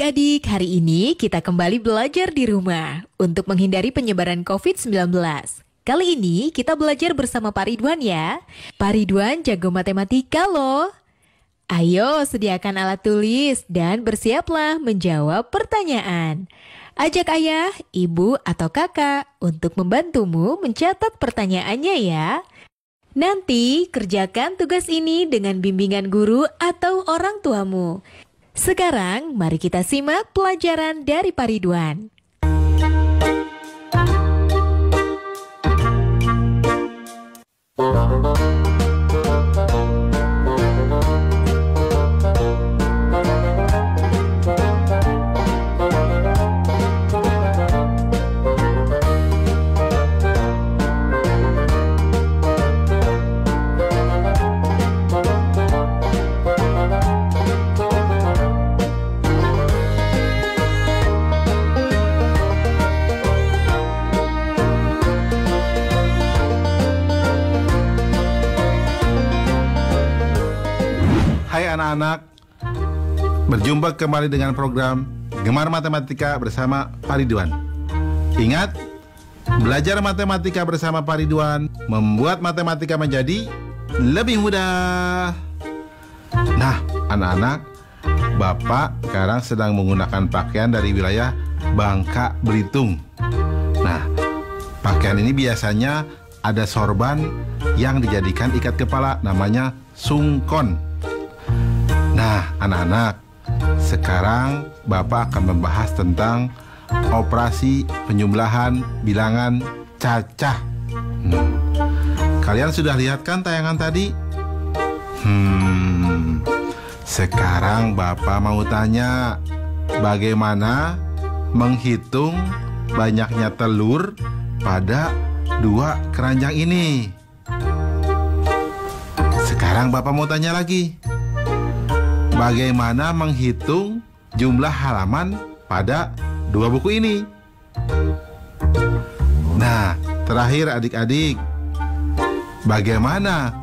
adik-adik, hari ini kita kembali belajar di rumah untuk menghindari penyebaran COVID-19. Kali ini kita belajar bersama Pak Ridwan ya. Pak Ridwan jago matematika loh. Ayo sediakan alat tulis dan bersiaplah menjawab pertanyaan. Ajak ayah, ibu, atau kakak untuk membantumu mencatat pertanyaannya ya. Nanti kerjakan tugas ini dengan bimbingan guru atau orang tuamu. Sekarang mari kita simak pelajaran dari Pak Ridwan. Hai anak-anak, berjumpa kembali dengan program Gemar Matematika bersama Pak Ridwan. Ingat, belajar matematika bersama Pak Ridwan membuat matematika menjadi lebih mudah. Nah, anak-anak, Bapak sekarang sedang menggunakan pakaian dari wilayah Bangka Belitung. Nah, pakaian ini biasanya ada sorban yang dijadikan ikat kepala, namanya sungkon. Nah, anak-anak, sekarang Bapak akan membahas tentang operasi penjumlahan bilangan cacah. Kalian sudah lihat kan tayangan tadi? Sekarang Bapak mau tanya, bagaimana menghitung banyaknya telur pada dua keranjang ini? Sekarang Bapak mau tanya lagi, bagaimana menghitung jumlah halaman pada dua buku ini? Nah, terakhir adik-adik, bagaimana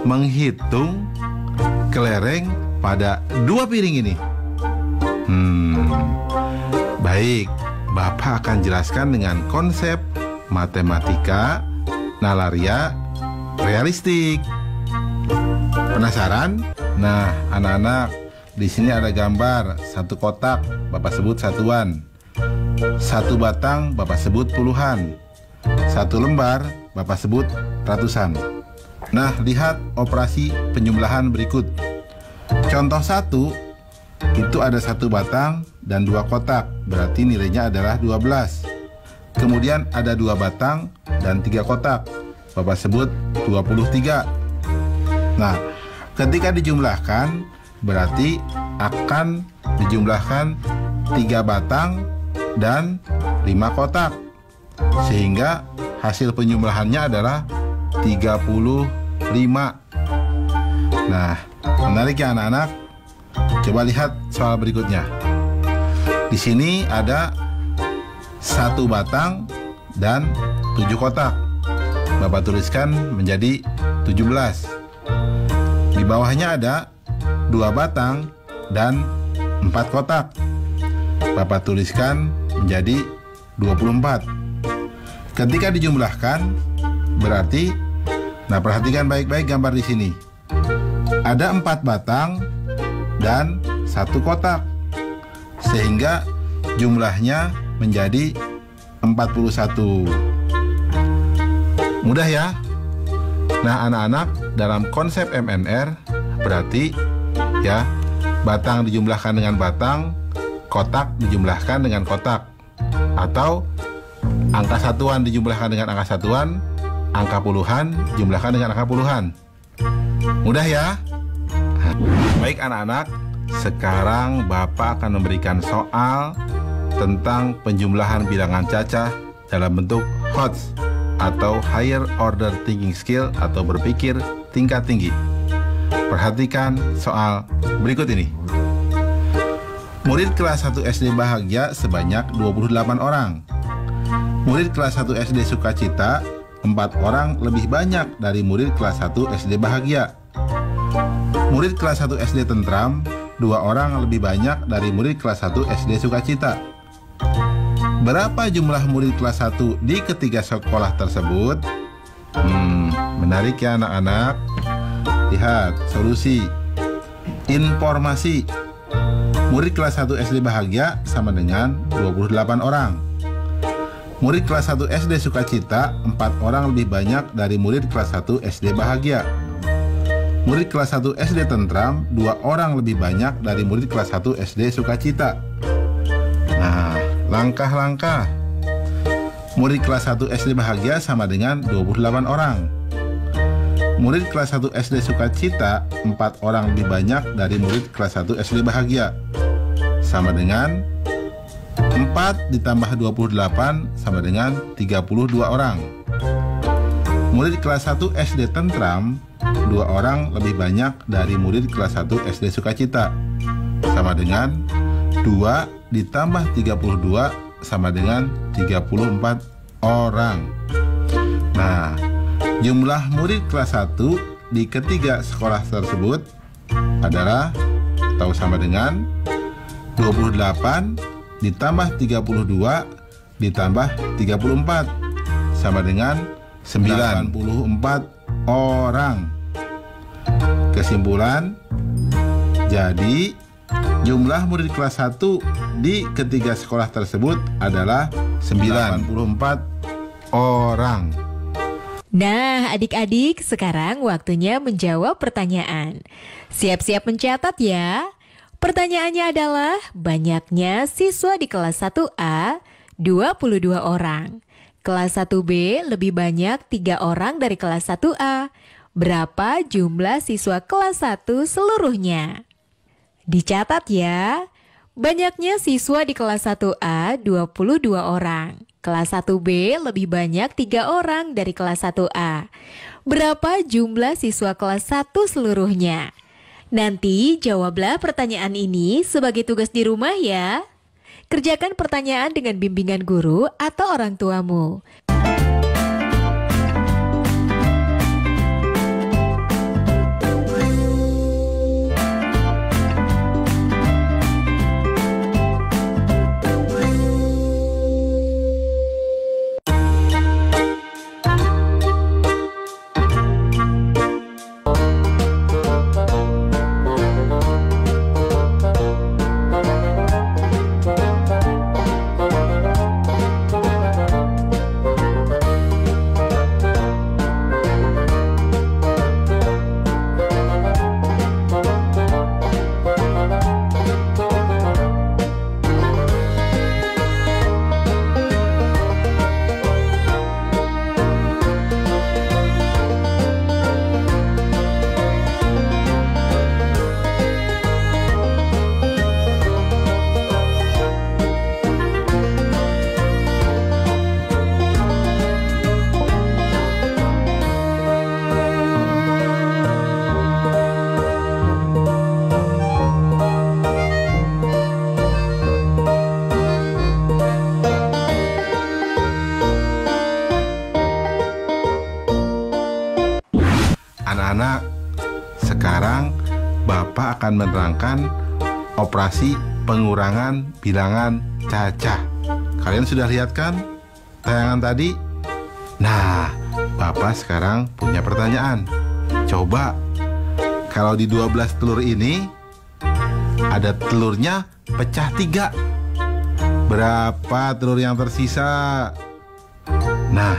menghitung kelereng pada dua piring ini? Baik, Bapak akan jelaskan dengan konsep matematika nalaria realistik. Penasaran? Nah, anak-anak, di sini ada gambar satu kotak, Bapak sebut satuan. Satu batang, Bapak sebut puluhan. Satu lembar, Bapak sebut ratusan. Nah, lihat operasi penjumlahan berikut. Contoh 1, itu ada satu batang dan dua kotak, berarti nilainya adalah 12. Kemudian ada dua batang dan tiga kotak, Bapak sebut 23. Nah, ketika dijumlahkan, berarti akan dijumlahkan 3 batang dan 5 kotak, sehingga hasil penjumlahannya adalah 35. Nah, menarik ya anak-anak? Coba lihat soal berikutnya. Di sini ada 1 batang dan 7 kotak. Bapak tuliskan menjadi 17. Di bawahnya ada 2 batang dan 4 kotak. Bapak tuliskan menjadi 24. Ketika dijumlahkan, berarti, nah perhatikan baik-baik gambar di sini. Ada 4 batang dan 1 kotak, sehingga jumlahnya menjadi 41. Mudah ya? Nah anak-anak, dalam konsep MNR berarti ya, batang dijumlahkan dengan batang, kotak dijumlahkan dengan kotak, atau angka satuan dijumlahkan dengan angka satuan, angka puluhan dijumlahkan dengan angka puluhan. Mudah ya? Baik anak-anak, sekarang Bapak akan memberikan soal tentang penjumlahan bilangan cacah dalam bentuk HOTS atau Higher Order Thinking Skill atau berpikir tingkat tinggi. Perhatikan soal berikut ini. Murid kelas 1 SD bahagia sebanyak 28 orang. Murid kelas 1 SD sukacita 4 orang lebih banyak dari murid kelas 1 SD bahagia. Murid kelas 1 SD tentram 2 orang lebih banyak dari murid kelas 1 SD Sukacita. Berapa jumlah murid kelas 1 di ketiga sekolah tersebut? Menarik ya anak-anak. Lihat solusi. Informasi. Murid kelas 1 SD Bahagia sama dengan 28 orang. Murid kelas 1 SD Sukacita 4 orang lebih banyak dari murid kelas 1 SD Bahagia. Murid kelas 1 SD Tentram 2 orang lebih banyak dari murid kelas 1 SD Sukacita. Nah, langkah-langkah. Murid kelas 1 SD Bahagia sama dengan 28 orang. Murid kelas 1 SD Sukacita 4 orang lebih banyak dari murid kelas 1 SD Bahagia. Sama dengan 4 ditambah 28 sama dengan 32 orang. Murid kelas 1 SD Tentram 2 orang lebih banyak dari murid kelas 1 SD Sukacita. Sama dengan 2 ditambah 32 sama dengan 34 orang. Nah, jumlah murid kelas 1 di ketiga sekolah tersebut adalah atau sama dengan 28 ditambah 32 ditambah 34 sama dengan 94 orang. Kesimpulan, jadi jumlah murid kelas 1 di ketiga sekolah tersebut adalah 94 orang. Nah, adik-adik, sekarang waktunya menjawab pertanyaan. Siap-siap mencatat ya. Pertanyaannya adalah, banyaknya siswa di kelas 1A 22 orang. Kelas 1B lebih banyak 3 orang dari kelas 1A. Berapa jumlah siswa kelas 1 seluruhnya? Dicatat ya. Banyaknya siswa di kelas 1A 22 orang. Kelas 1B lebih banyak 3 orang dari kelas 1A. Berapa jumlah siswa kelas 1 seluruhnya? Nanti jawablah pertanyaan ini sebagai tugas di rumah ya. Kerjakan pertanyaan dengan bimbingan guru atau orang tuamu. Anak-anak, sekarang Bapak akan menerangkan operasi pengurangan bilangan cacah. Kalian sudah lihat kan tayangan tadi? Nah, Bapak sekarang punya pertanyaan. Coba, kalau di 12 telur ini ada telurnya pecah 3. Berapa telur yang tersisa? Nah,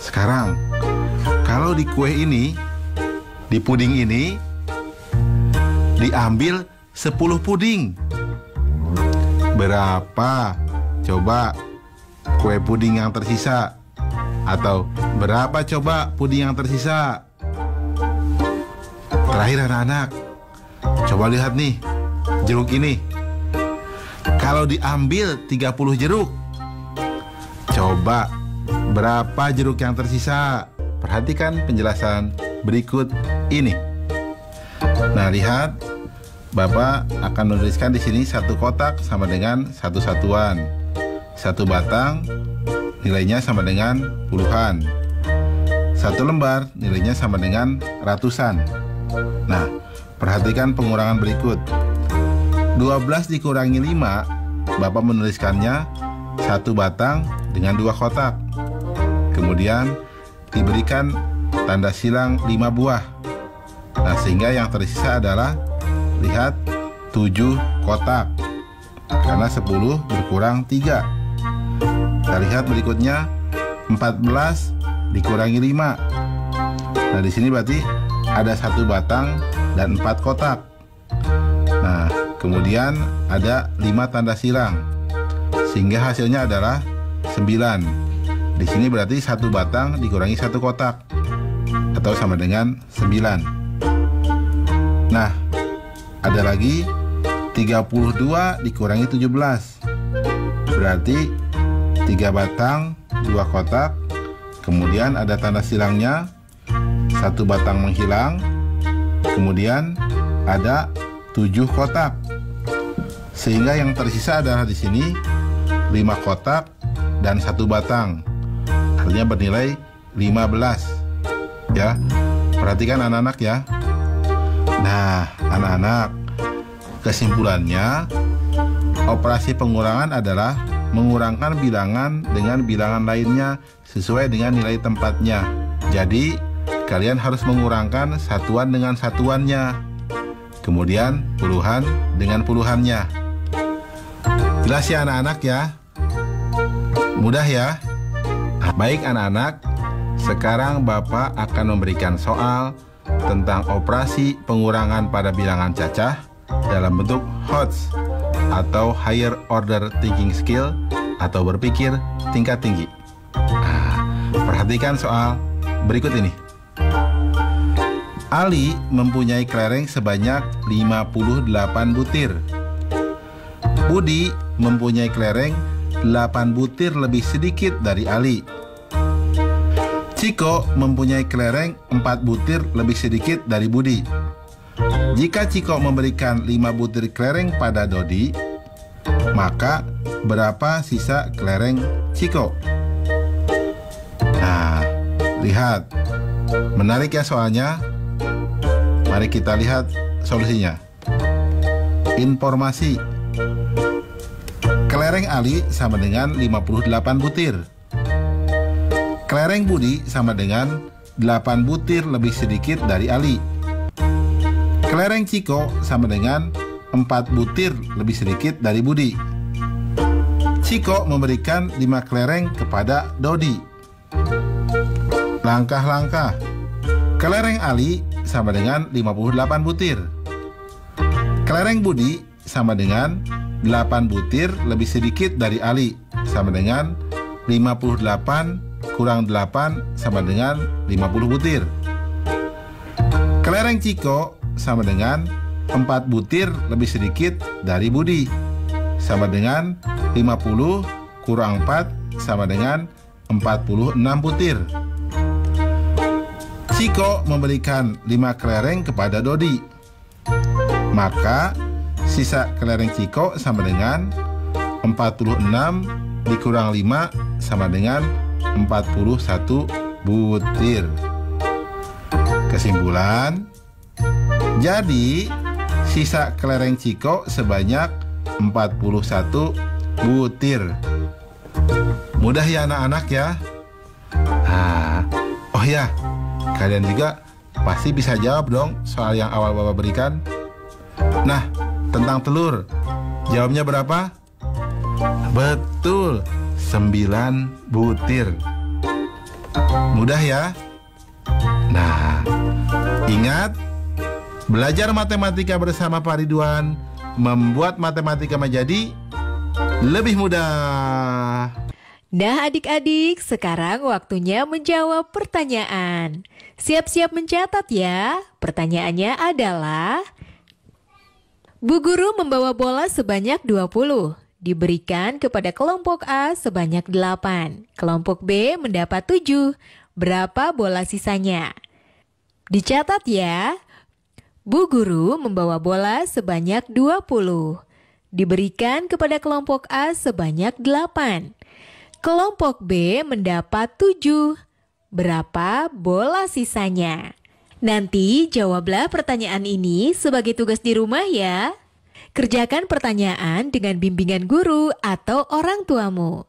sekarang kalau di kue ini, di puding ini, diambil 10 puding. Berapa coba kue puding yang tersisa? Atau berapa coba puding yang tersisa? Terakhir anak-anak, coba lihat nih, jeruk ini. Kalau diambil 30 jeruk, coba berapa jeruk yang tersisa? Perhatikan penjelasan berikut ini. Nah, lihat, Bapak akan menuliskan di sini 1 kotak sama dengan 1 satuan. 1 batang nilainya sama dengan puluhan. 1 lembar nilainya sama dengan ratusan. Nah, perhatikan pengurangan berikut. 12 dikurangi 5, Bapak menuliskannya 1 batang dengan 2 kotak. Kemudian diberikan tanda silang 5 buah. Nah, sehingga yang tersisa adalah, lihat, 7 kotak. Karena 10 berkurang 3. Kita lihat berikutnya, 14 dikurangi 5. Nah, di sini berarti ada 1 batang dan 4 kotak. Nah, kemudian ada 5 tanda silang, sehingga hasilnya adalah 9. Di sini berarti 1 batang dikurangi 1 kotak, atau sama dengan 9. Nah, ada lagi 32 dikurangi 17. Berarti 3 batang, 2 kotak. Kemudian ada tanda silangnya, 1 batang menghilang. Kemudian ada 7 kotak. Sehingga yang tersisa adalah di sini 5 kotak dan 1 batang. Artinya bernilai 15. Ya. Perhatikan anak-anak ya. Nah, anak-anak, kesimpulannya, operasi pengurangan adalah mengurangkan bilangan dengan bilangan lainnya sesuai dengan nilai tempatnya. Jadi, kalian harus mengurangkan satuan dengan satuannya. Kemudian puluhan dengan puluhannya. Jelas ya anak-anak ya? Mudah ya? Baik anak-anak, sekarang Bapak akan memberikan soal tentang operasi pengurangan pada bilangan cacah dalam bentuk HOTS atau Higher Order Thinking Skill atau berpikir tingkat tinggi. Perhatikan soal berikut ini. Ali mempunyai kelereng sebanyak 58 butir. Budi mempunyai kelereng 8 butir lebih sedikit dari Ali. Ciko mempunyai kelereng 4 butir lebih sedikit dari Budi. Jika Ciko memberikan 5 butir kelereng pada Dodi, maka berapa sisa kelereng Ciko? Nah, lihat. Menarik ya soalnya. Mari kita lihat solusinya. Informasi. Kelereng Ali sama dengan 58 butir. Kelereng Budi sama dengan 8 butir lebih sedikit dari Ali. Kelereng Ciko sama dengan 4 butir lebih sedikit dari Budi. Ciko memberikan 5 kelereng kepada Dodi. Langkah-langkah. Kelereng Ali sama dengan 58 butir. Kelereng Budi sama dengan 8 butir lebih sedikit dari Ali, sama dengan 58 kurang 8 sama dengan 50 butir. Kelereng Ciko sama dengan 4 butir lebih sedikit dari Budi, sama dengan 50 kurang 4 sama dengan 46 butir. Ciko memberikan 5 kelereng kepada Dodi. Maka sisa kelereng Ciko sama dengan 46 dikurang 5 sama dengan 41 butir. Kesimpulan, jadi sisa kelereng Ciko sebanyak 41 butir. Mudah ya anak-anak ya? Oh ya, kalian juga pasti bisa jawab dong soal yang awal Bapak berikan. Nah, tentang telur, jawabnya berapa? Betul, 9 butir. Mudah ya? Nah, ingat, belajar matematika bersama Pak Ridwan membuat matematika menjadi lebih mudah. Nah adik-adik, sekarang waktunya menjawab pertanyaan. Siap-siap mencatat ya. Pertanyaannya adalah, Bu Guru membawa bola sebanyak 20, diberikan kepada kelompok A sebanyak 8. Kelompok B mendapat 7. Berapa bola sisanya? Dicatat ya. Bu Guru membawa bola sebanyak 20, diberikan kepada kelompok A sebanyak 8. Kelompok B mendapat 7. Berapa bola sisanya? Nanti jawablah pertanyaan ini sebagai tugas di rumah ya. Kerjakan pertanyaan dengan bimbingan guru atau orang tuamu.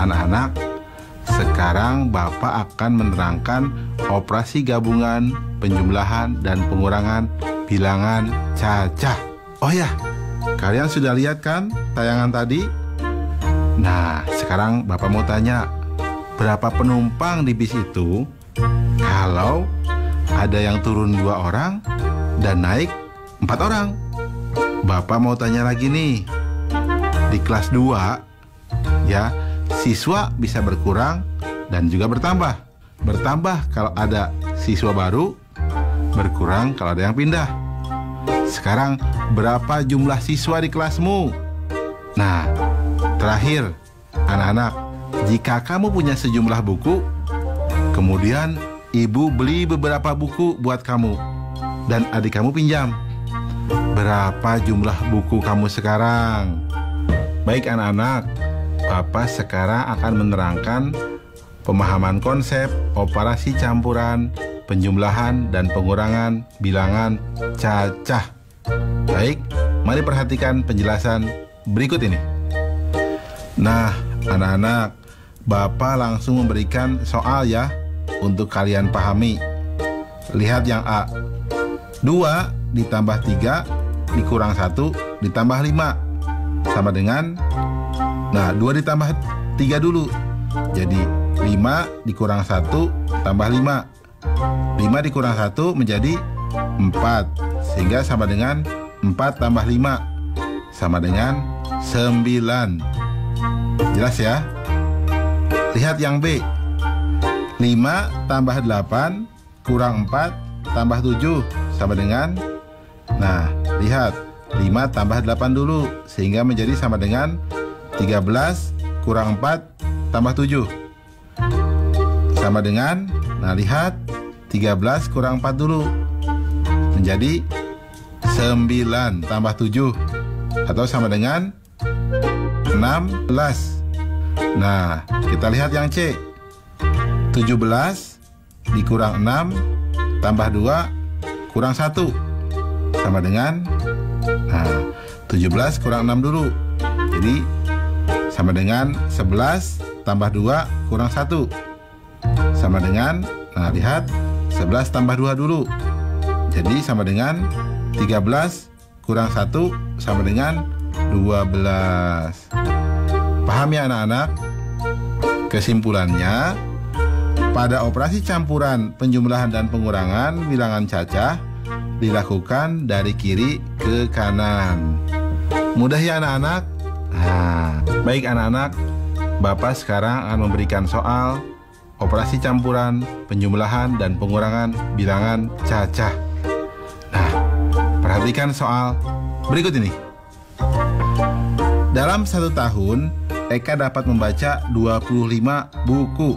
Anak-anak, sekarang Bapak akan menerangkan operasi gabungan, penjumlahan, dan pengurangan bilangan cacah. Oh ya, kalian sudah lihat kan tayangan tadi? Nah, sekarang Bapak mau tanya, berapa penumpang di bis itu kalau ada yang turun 2 orang dan naik 4 orang? Bapak mau tanya lagi nih, di kelas 2, ya, siswa bisa berkurang dan juga bertambah. Bertambah kalau ada siswa baru, berkurang kalau ada yang pindah. Sekarang berapa jumlah siswa di kelasmu? Nah, terakhir, anak-anak, jika kamu punya sejumlah buku, kemudian ibu beli beberapa buku buat kamu dan adik kamu pinjam, berapa jumlah buku kamu sekarang? Baik anak-anak, Bapak sekarang akan menerangkan pemahaman konsep operasi campuran, penjumlahan, dan pengurangan bilangan cacah. Baik, mari perhatikan penjelasan berikut ini. Nah, anak-anak, Bapak langsung memberikan soal ya, untuk kalian pahami. Lihat yang A. 2 ditambah 3 dikurang 1 ditambah 5 sama dengan, nah 2 ditambah 3 dulu, jadi 5 dikurang 1 tambah 5. 5 dikurang 1 menjadi 4, sehingga sama dengan 4 tambah 5 sama dengan 9. Jelas ya? Lihat yang B. 5 tambah 8 kurang 4 tambah 7 sama dengan, nah lihat, 5 tambah 8 dulu, sehingga menjadi sama dengan 13 kurang 4 tambah 7 sama dengan, nah lihat, 13 kurang 4 dulu, menjadi 9 tambah 7 atau sama dengan 16. Nah, kita lihat yang C. 17 dikurang 6 tambah 2 kurang 1 sama dengan, nah 17 kurang 6 dulu, jadi sama dengan 11 tambah 2 kurang 1 sama dengan, nah lihat, 11 tambah 2 dulu, jadi sama dengan 13 kurang 1 sama dengan 12. Paham ya anak-anak? Kesimpulannya, pada operasi campuran, penjumlahan, dan pengurangan bilangan cacah dilakukan dari kiri ke kanan. Mudah ya anak-anak? Nah, baik anak-anak, Bapak sekarang akan memberikan soal operasi campuran, penjumlahan, dan pengurangan bilangan cacah. Nah, perhatikan soal berikut ini. Dalam 1 tahun, Eka dapat membaca 25 buku.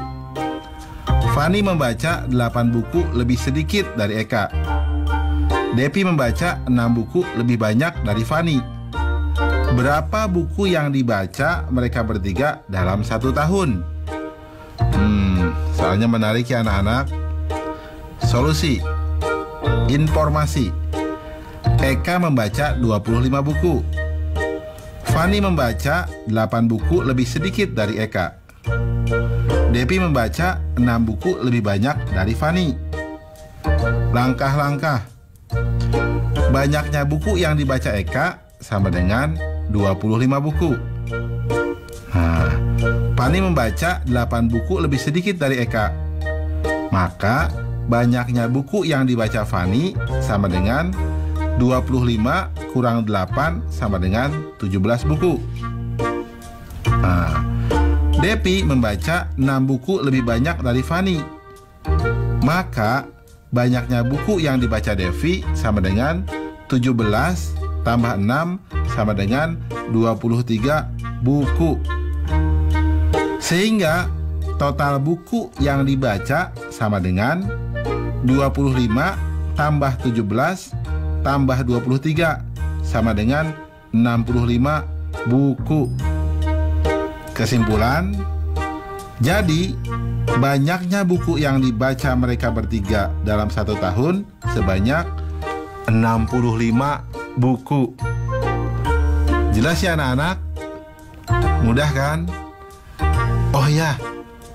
Fani membaca 8 buku lebih sedikit dari Eka. Depi membaca 6 buku lebih banyak dari Fani. Berapa buku yang dibaca mereka bertiga dalam 1 tahun? Soalnya menarik ya anak-anak. Solusi. Informasi. Eka membaca 25 buku. Fani membaca 8 buku lebih sedikit dari Eka. Depi membaca 6 buku lebih banyak dari Fani. Langkah-langkah. Banyaknya buku yang dibaca Eka sama dengan 25 buku. Fani membaca 8 buku lebih sedikit dari Eka. Maka banyaknya buku yang dibaca Fani sama dengan 25 kurang 8 sama dengan 17 buku. Depi membaca 6 buku lebih banyak dari Fani. Maka banyaknya buku yang dibaca Devi sama dengan 17 tambah 6 sama dengan 23 buku. Sehingga total buku yang dibaca sama dengan 25 tambah 17 tambah 23 sama dengan 65 buku. Kesimpulan, jadi banyaknya buku yang dibaca mereka bertiga dalam 1 tahun sebanyak 65 buku. Jelas ya anak-anak? Mudah kan? Oh ya,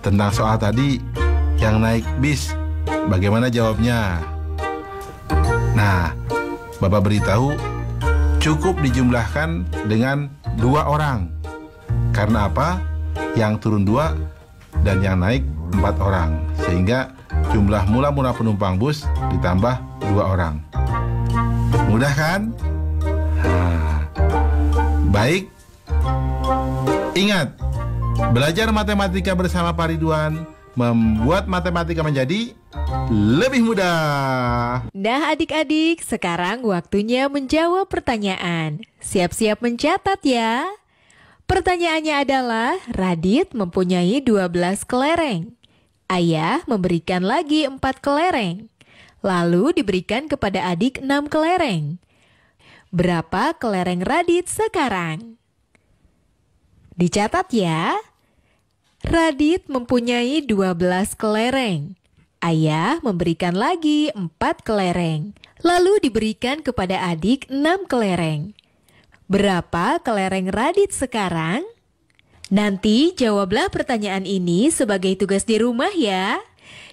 tentang soal tadi yang naik bis, bagaimana jawabnya? Nah, Bapak beritahu cukup dijumlahkan dengan 2 orang. Karena apa? Yang turun 2 dan yang naik 4 orang. Sehingga jumlah mula-mula penumpang bus ditambah 2 orang. Mudah kan? Baik. Ingat, belajar matematika bersama Pak Ridwan membuat matematika menjadi lebih mudah. Nah adik-adik, sekarang waktunya menjawab pertanyaan. Siap-siap mencatat ya. Pertanyaannya adalah, Radit mempunyai 12 kelereng. Ayah memberikan lagi 4 kelereng. Lalu diberikan kepada adik 6 kelereng. Berapa kelereng Radit sekarang? Dicatat ya. Radit mempunyai 12 kelereng. Ayah memberikan lagi 4 kelereng. Lalu diberikan kepada adik 6 kelereng. Berapa kelereng Radit sekarang? Nanti jawablah pertanyaan ini sebagai tugas di rumah ya.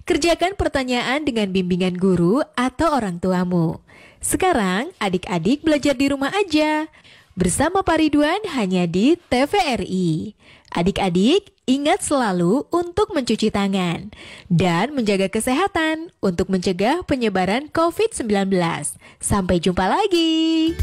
Kerjakan pertanyaan dengan bimbingan guru atau orang tuamu. Sekarang adik-adik belajar di rumah aja. Bersama Pak Ridwan hanya di TVRI. Adik-adik ingat selalu untuk mencuci tangan dan menjaga kesehatan untuk mencegah penyebaran COVID-19. Sampai jumpa lagi.